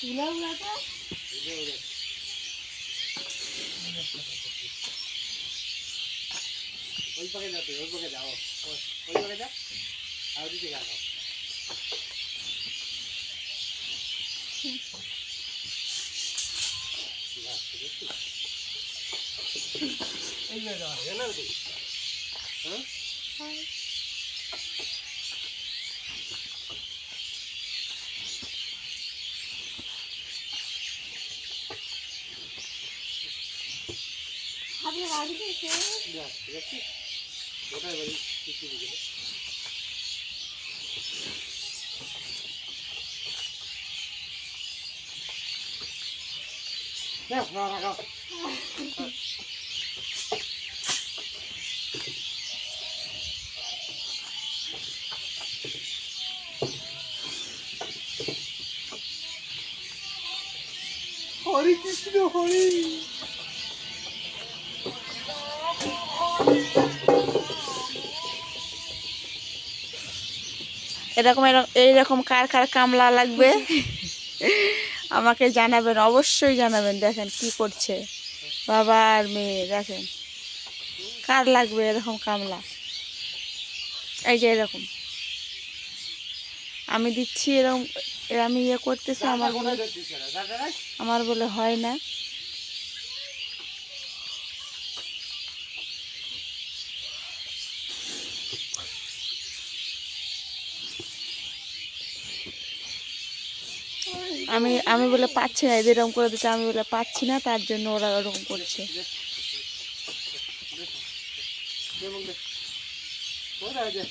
উলা উলাটা ওই পাকে যাও, ওই পাকে যাও, ওই পাকে যা, আর ওদিকে যাও। এই যে যাও, এনে দে। হ্যাঁ? আপনি বাড়ি থেকে যা, ঠিক আছে? ওটাই বাড়ি কিছু দিকে। যাও, না রাখো। হরি কৃষ্ণ হরি। এইরকম কার কার কামলা লাগবে আমাকে জানাবেন, অবশ্যই জানাবেন। দেখেন কি করছে বাবা আর মেয়ে, দেখেন কার লাগবে এরকম কামলা। এই যে এরকম আমি দিচ্ছি, এরকম আমি ইয়ে করতেছি, আমার বলে হয় না। আমি আমি বলে পাচ্ছি না, এদের এরকম করে দিচ্ছে, আমি বলে পাচ্ছি না, তার জন্য ওরা ওরকম করছে। কোথায় আছে?